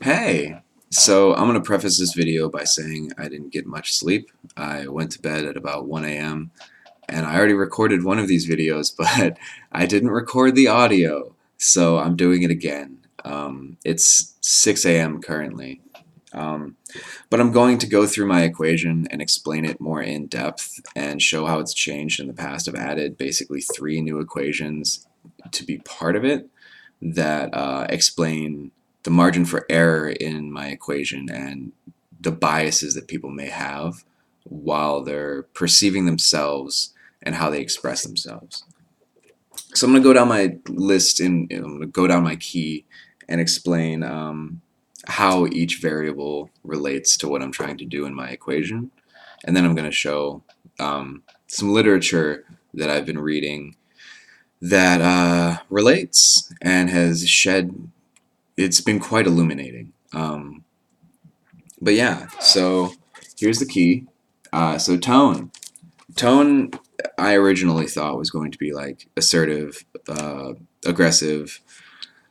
Hey! So I'm going to preface this video by saying I didn't get much sleep. I went to bed at about 1 a.m. and I already recorded one of these videos, but I didn't record the audio, so I'm doing it again. It's 6 a.m. currently. Um, but I'm going to go through my equation and explain it more in depth and show how it's changed in the past. I've added basically 3 new equations to be part of it that explain the margin for error in my equation and the biases that people may have while they're perceiving themselves and how they express themselves. So I'm going to go down my list and I'm going to go down my key and explain how each variable relates to what I'm trying to do in my equation. And then I'm going to show some literature that I've been reading that relates and has it's been quite illuminating. But yeah, so here's the key. So tone. Tone, I originally thought was going to be like assertive, aggressive,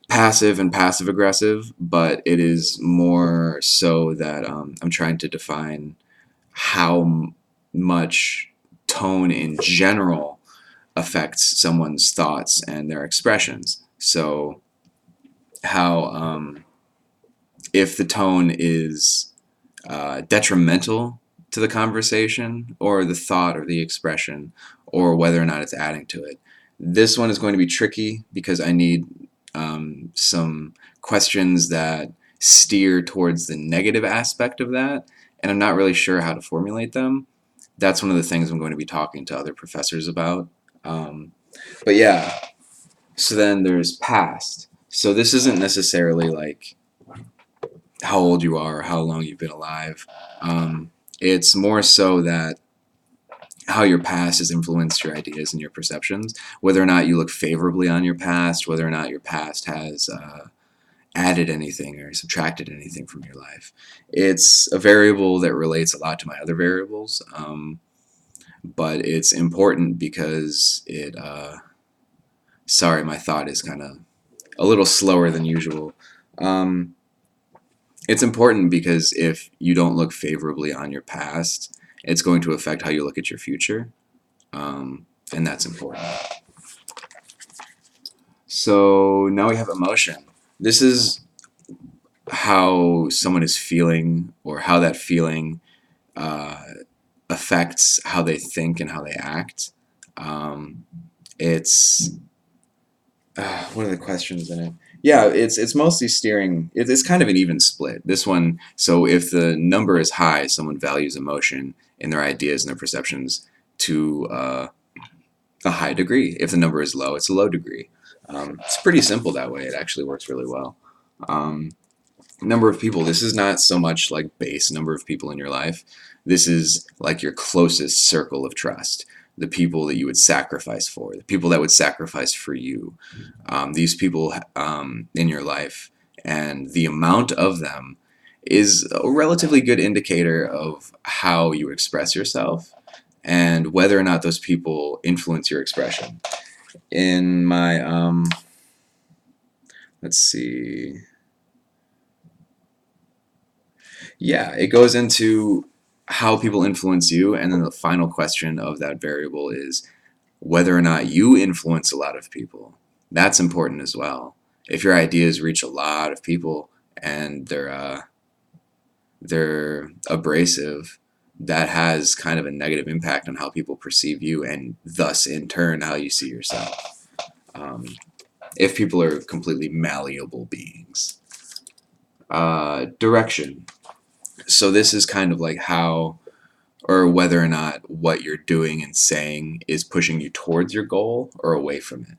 passive, and passive aggressive, but it is more so that I'm trying to define how much tone in general affects someone's thoughts and their expressions. So how if the tone is detrimental to the conversation or the thought or the expression, or whether or not it's adding to it. This one is going to be tricky because I need some questions that steer towards the negative aspect of that, and I'm not really sure how to formulate them. That's one of the things I'm going to be talking to other professors about. Um, but yeah, so then there's past. So this isn't necessarily like how old you are or how long you've been alive. It's more so that how your past has influenced your ideas and your perceptions, whether or not you look favorably on your past, whether or not your past has added anything or subtracted anything from your life. It's a variable that relates a lot to my other variables, but it's important because sorry, my thought is kind of a little slower than usual. Um, It's important because if you don't look favorably on your past, it's going to affect how you look at your future, and that's important. So now we have emotion. This is how someone is feeling, or how that feeling uh, affects how they think and how they act. It's what are the questions in it? Yeah, it's mostly steering. It's kind of an even split. This one, so if the number is high, someone values emotion in their ideas and their perceptions to a high degree. If the number is low, it's a low degree. It's pretty simple that way. It actually works really well. Um, Number of people. This is not so much like base number of people in your life. This is like your closest circle of trust. The people that you would sacrifice for, the people that would sacrifice for you. These people in your life, and the amount of them is a relatively good indicator of how you express yourself and whether or not those people influence your expression. In my, let's see, yeah, it goes into how people influence you, and then the final question of that variable is whether or not you influence a lot of people. That's important as well. If your ideas reach a lot of people and they're abrasive, that has kind of a negative impact on how people perceive you, and thus in turn how you see yourself. Um, if people are completely malleable beings. Direction. So this is kind of like how, or whether or not what you're doing and saying is pushing you towards your goal or away from it.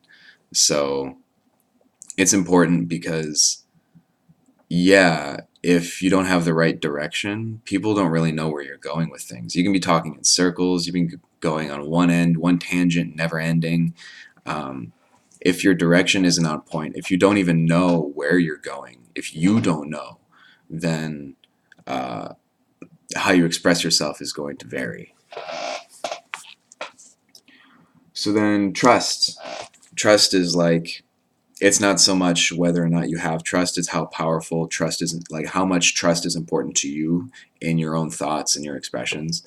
So it's important because, yeah, if you don't have the right direction, people don't really know where you're going with things. You can be talking in circles, you've been going on one end, one tangent, never ending. Um, if your direction isn't on point, if you don't even know where you're going, if you don't know, then uh, how you express yourself is going to vary. So then trust. Trust is like it's not so much whether or not you have trust, it's how powerful trust is, like how much trust is important to you in your own thoughts and your expressions.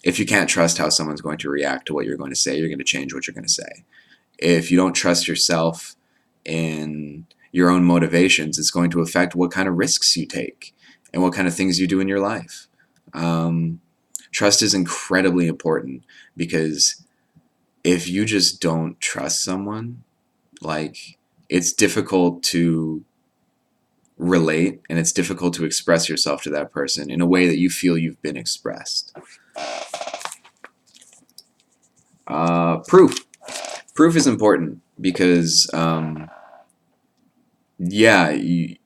If you can't trust how someone's going to react to what you're going to say, you're going to change what you're going to say. If you don't trust yourself in your own motivations, it's going to affect what kind of risks you take and what kind of things you do in your life. Trust is incredibly important, because if you just don't trust someone, like, it's difficult to relate and it's difficult to express yourself to that person in a way that you feel you've been expressed. Proof. Proof is important because, yeah,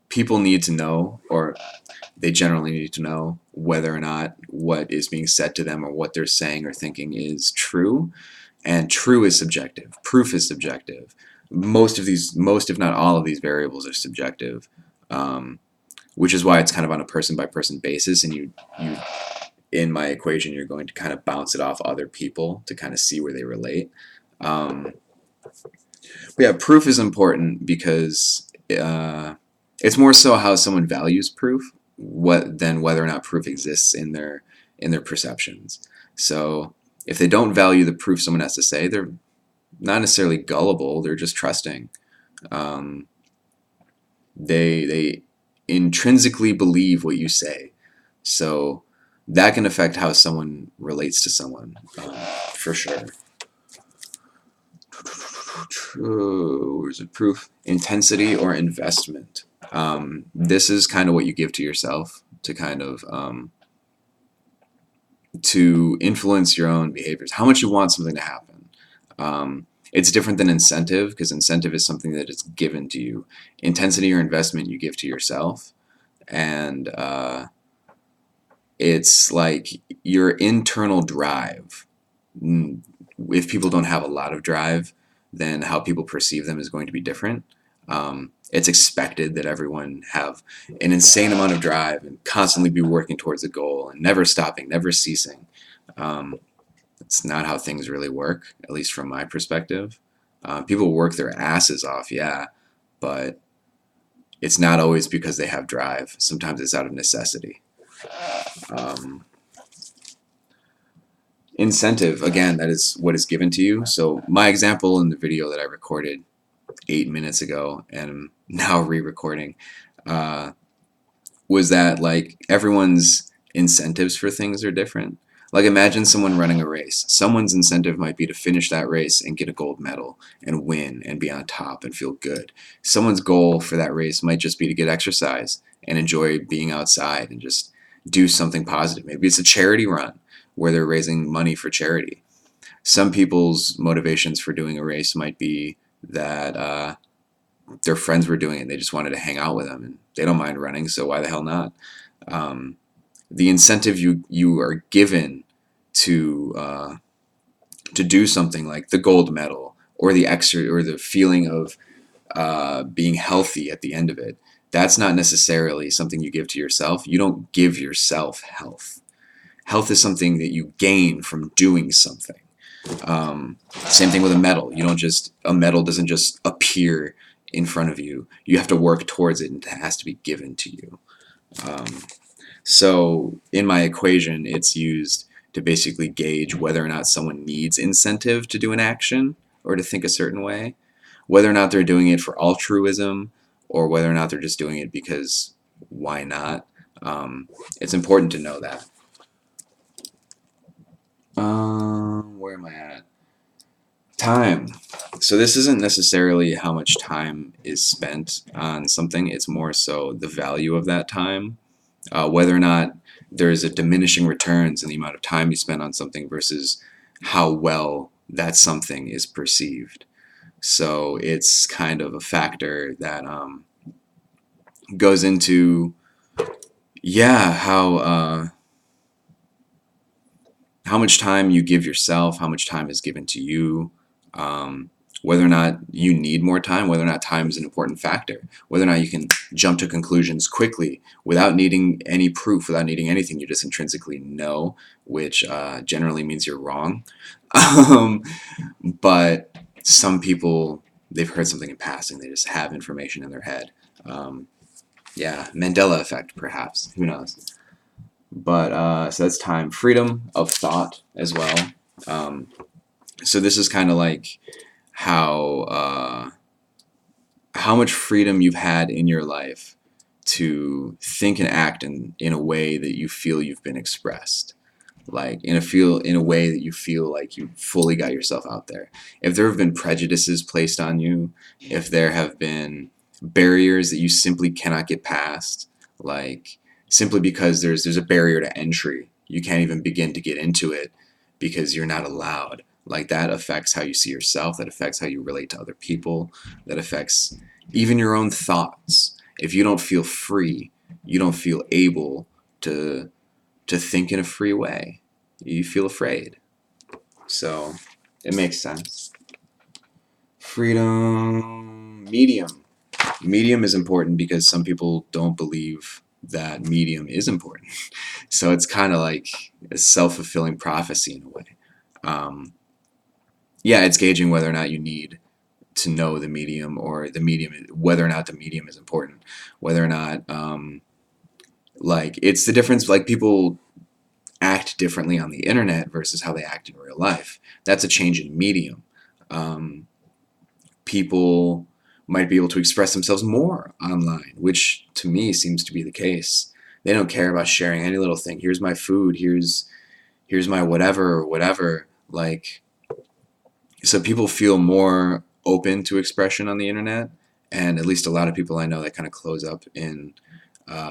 people need to know, or they generally need to know, whether or not what is being said to them or what they're saying or thinking is true. And true is subjective. Proof is subjective. Most if not all of these variables are subjective, which is why it's kind of on a person-by-person basis, and you in my equation, you're going to kind of bounce it off other people to kind of see where they relate. But yeah, proof is important because it's more so how someone values proof than whether or not proof exists in their perceptions. So if they don't value the proof someone has to say, they're not necessarily gullible, they're just trusting. They intrinsically believe what you say. So that can affect how someone relates to someone, for sure. Where's it? Proof. Intensity or investment. This is kind of what you give to yourself to kind of to influence your own behaviors. How much you want something to happen. It's different than incentive, because incentive is something that is given to you. Intensity or investment you give to yourself, and it's like your internal drive. If people don't have a lot of drive, then how people perceive them is going to be different. It's expected that everyone have an insane amount of drive and constantly be working towards a goal and never stopping, never ceasing. It's not how things really work, at least from my perspective. People work their asses off, yeah, but it's not always because they have drive. Sometimes it's out of necessity. Incentive, again, that is what is given to you. So my example in the video that I recorded 8 minutes ago and I'm now re-recording was that, like, everyone's incentives for things are different. Like, imagine someone running a race. Someone's incentive might be to finish that race and get a gold medal and win and be on top and feel good. Someone's goal for that race might just be to get exercise and enjoy being outside and just do something positive. Maybe it's a charity run where they're raising money for charity. Some people's motivations for doing a race might be that their friends were doing it and they just wanted to hang out with them, and they don't mind running, so why the hell not? The incentive you are given to do something, like the gold medal or the extra or the feeling of being healthy at the end of it, that's not necessarily something you give to yourself. You don't give yourself health. Health is something that you gain from doing something. Same thing with a medal. A medal doesn't just appear in front of you. You have to work towards it, and it has to be given to you. So in my equation, it's used to basically gauge whether or not someone needs incentive to do an action or to think a certain way, whether or not they're doing it for altruism or whether or not they're just doing it because why not. It's important to know that. Where am I at? Time. So this isn't necessarily how much time is spent on something, it's more so the value of that time. Whether or not there's a diminishing returns in the amount of time you spend on something versus how well that something is perceived. So it's kind of a factor that goes into, yeah, how much time you give yourself, how much time is given to you, whether or not you need more time, whether or not time is an important factor, whether or not you can jump to conclusions quickly without needing any proof, without needing anything. You just intrinsically know, which generally means you're wrong. But some people they've heard something in passing. They just have information in their head. Yeah, Mandela effect, perhaps. Who knows? But so that's time. Freedom of thought as well. So this is kind of like how much freedom you've had in your life to think and act in a way that you feel you've been expressed, like in a way that you feel like you fully got yourself out there. If there have been prejudices placed on you, if there have been barriers that you simply cannot get past, like simply because there's a barrier to entry, you can't even begin to get into it because you're not allowed. Like that affects how you see yourself, that affects how you relate to other people, that affects even your own thoughts. If you don't feel free, you don't feel able to think in a free way. You feel afraid. So it makes sense. Freedom. Medium. Medium is important because some people don't believe that medium is important. So it's kind of like a self-fulfilling prophecy in a way. Yeah, it's gauging whether or not you need to know the medium, or the medium, whether or not the medium is important, whether or not like it's the difference. Like people act differently on the internet versus how they act in real life. That's a change in medium. People might be able to express themselves more online, which to me seems to be the case. They don't care about sharing any little thing. Here's my food. Here's my whatever or whatever. Like, so people feel more open to expression on the internet, and at least a lot of people I know that kind of close up in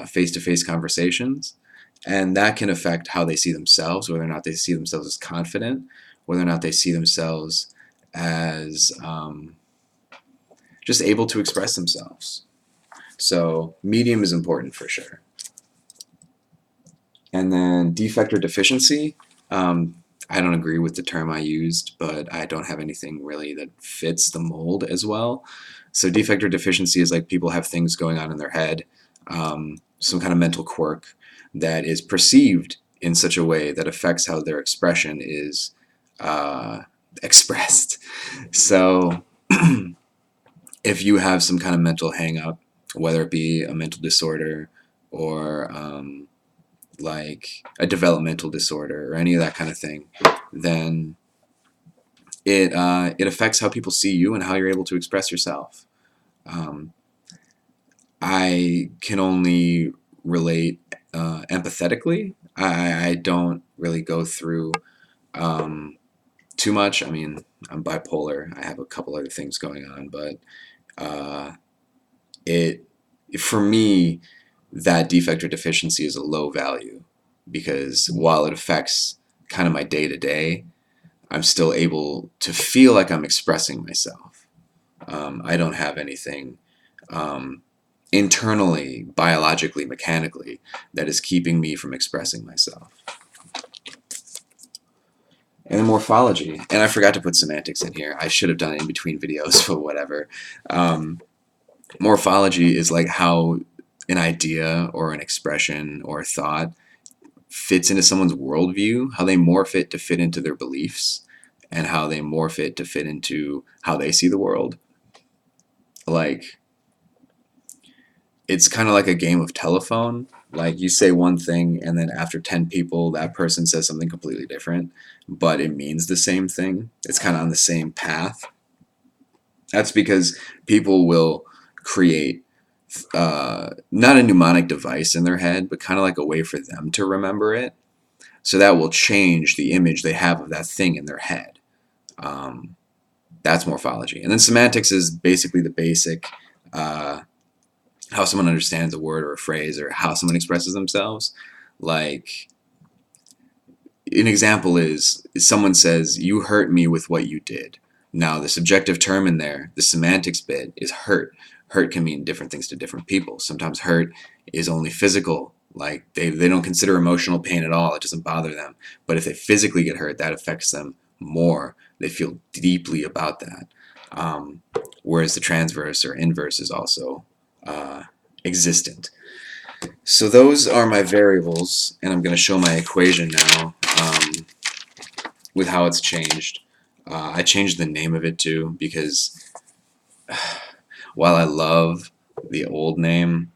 face-to-face conversations, and that can affect how they see themselves, whether or not they see themselves as confident, whether or not they see themselves as just able to express themselves. So medium is important for sure. And then defect or deficiency. I don't agree with the term I used, but I don't have anything really that fits the mold as well. So defect or deficiency is like people have things going on in their head, some kind of mental quirk that is perceived in such a way that affects how their expression is expressed. So if you have some kind of mental hang-up, whether it be a mental disorder or like a developmental disorder or any of that kind of thing, then it affects how people see you and how you're able to express yourself. I can only relate empathetically. I don't really go through too much. I mean, I'm bipolar. I have a couple other things going on, but it for me, that defect or deficiency is a low value because while it affects kind of my day to day, I'm still able to feel like I'm expressing myself. I don't have anything internally, biologically, mechanically that is keeping me from expressing myself. And then morphology, and I forgot to put semantics in here. I should have done it in between videos, but whatever. Morphology is like how an idea or an expression or a thought fits into someone's worldview, how they morph it to fit into their beliefs, and how they morph it to fit into how they see the world. Like, it's kind of like a game of telephone. Like, you say one thing, and then after 10 people, that person says something completely different, but it means the same thing. It's kind of on the same path. That's because people will create not a mnemonic device in their head, but kind of like a way for them to remember it. So that will change the image they have of that thing in their head. That's morphology. And then semantics is basically the basic how someone understands a word or a phrase or how someone expresses themselves. Like, an example is someone says, "You hurt me with what you did." Now, the subjective term in there, the semantics bit, is hurt. Hurt can mean different things to different people. Sometimes hurt is only physical. Like, they don't consider emotional pain at all. It doesn't bother them. But if they physically get hurt, that affects them more. They feel deeply about that. Whereas the transverse or inverse is also existent. So those are my variables, and I'm going to show my equation now with how it's changed. I changed the name of it too because while I love the old name,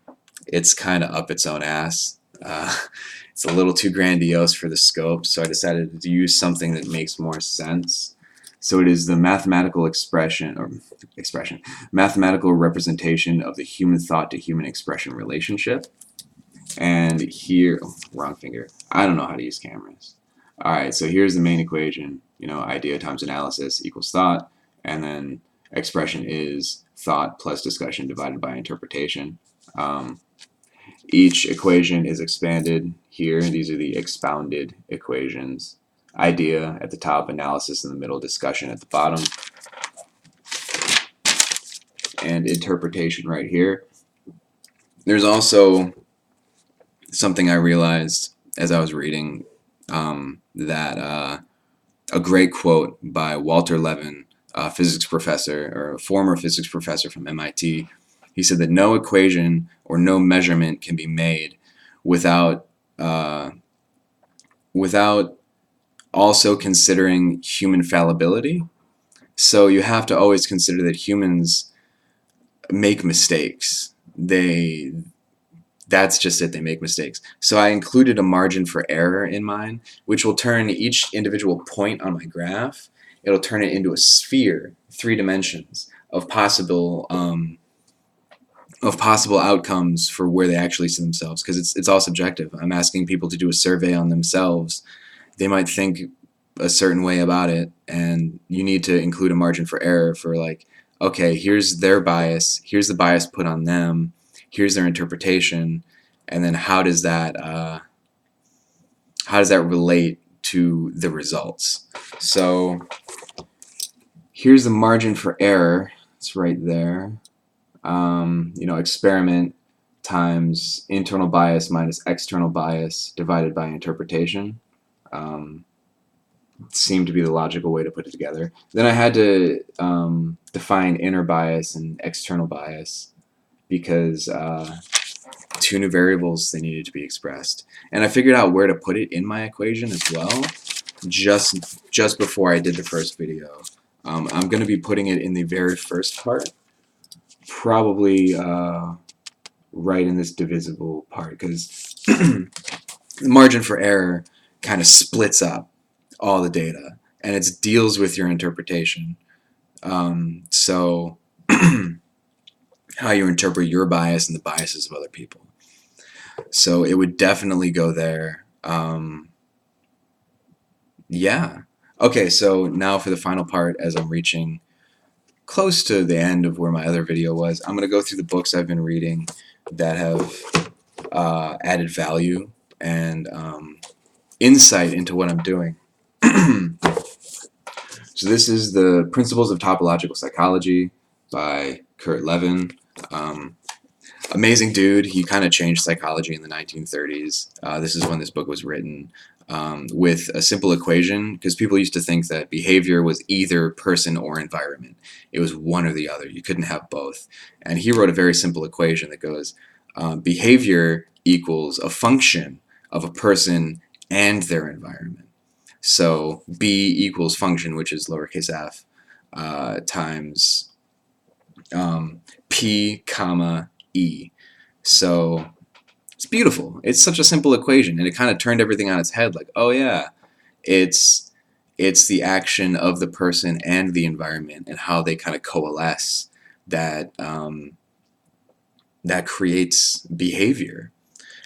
it's kind of up its own ass. It's a little too grandiose for the scope, so I decided to use something that makes more sense. So it is the mathematical mathematical representation of the human thought to human expression relationship. And here, oh, wrong finger. I don't know how to use cameras. All right, so here's the main equation. Idea times analysis equals thought, and then expression is thought plus discussion divided by interpretation. Each equation is expanded here. These are the expounded equations. Idea at the top, analysis in the middle, discussion at the bottom, and interpretation right here. There's also something I realized as I was reading, that a great quote by Walter Levin, a physics professor, or a former physics professor from MIT. He said that no equation or no measurement can be made without without also considering human fallibility. So you have to always consider that humans make mistakes. That's just it, they make mistakes. So I included a margin for error in mine, which will turn each individual point on my graph, it'll turn it into a sphere, 3 dimensions, of possible outcomes for where they actually see themselves, because it's all subjective. I'm asking people to do a survey on themselves. They might think a certain way about it, and you need to include a margin for error for, like, okay, here's their bias, here's the bias put on them, here's their interpretation, and then how does that relate to the results? So here's the margin for error. It's right there. Experiment times internal bias minus external bias divided by interpretation. Seemed to be the logical way to put it together. Then I had to define inner bias and external bias, because 2 new variables, they needed to be expressed. And I figured out where to put it in my equation as well, just before I did the first video. I'm going to be putting it in the very first part, probably right in this divisible part, because the margin for error kind of splits up all the data, and it deals with your interpretation. So how you interpret your bias and the biases of other people. So it would definitely go there. Yeah. Okay, so now for the final part, as I'm reaching close to the end of where my other video was, I'm going to go through the books I've been reading that have added value and insight into what I'm doing. So this is the Principles of Topological Psychology by Kurt Levin. Amazing dude. He kind of changed psychology in the 1930s. This is when this book was written, with a simple equation, because people used to think that behavior was either person or environment. It was one or the other. You couldn't have both. And he wrote a very simple equation that goes, behavior equals a function of a person and their environment. So B equals function, which is lowercase f, times P comma E. So it's beautiful. It's such a simple equation, and it kind of turned everything on its head. Like, oh yeah, it's the action of the person and the environment and how they kind of coalesce that that creates behavior.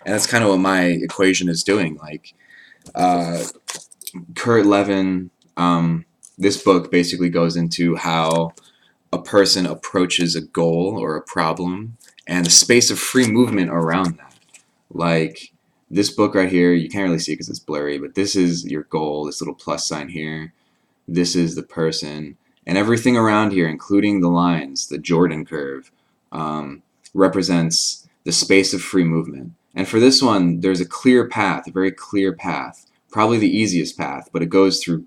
And that's kind of what my equation is doing. Like, Kurt Levin, this book basically goes into how a person approaches a goal or a problem and the space of free movement around that. Like this book right here, you can't really see it because it's blurry, but this is your goal, this little plus sign here. This is the person. And everything around here, including the lines, the Jordan curve, represents the space of free movement. And for this one, there's a clear path, a very clear path, probably the easiest path, but it goes through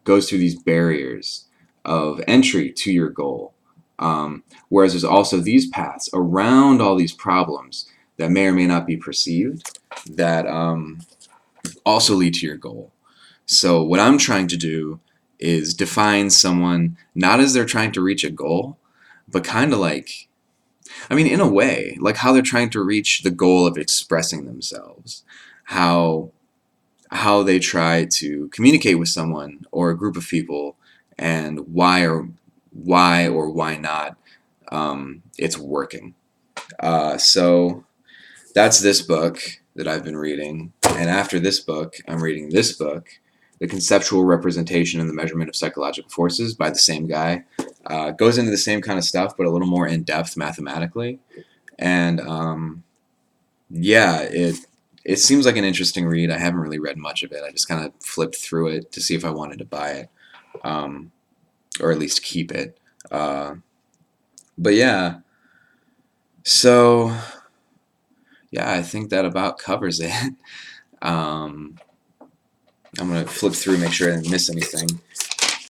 these barriers of entry to your goal. Whereas there's also these paths around all these problems that may or may not be perceived that also lead to your goal. So what I'm trying to do is define someone not as they're trying to reach a goal, but kind of like, I mean, in a way, like how they're trying to reach the goal of expressing themselves, how they try to communicate with someone or a group of people, and why or why not it's working. So that's this book that I've been reading, and after this book, I'm reading this book, The Conceptual Representation and the Measurement of Psychological Forces, by the same guy. Goes into the same kind of stuff, but a little more in depth mathematically. And yeah, it seems like an interesting read. I haven't really read much of it. I just kind of flipped through it to see if I wanted to buy it, or at least keep it. But yeah, so yeah, I think that about covers it. I'm gonna flip through, make sure I didn't miss anything.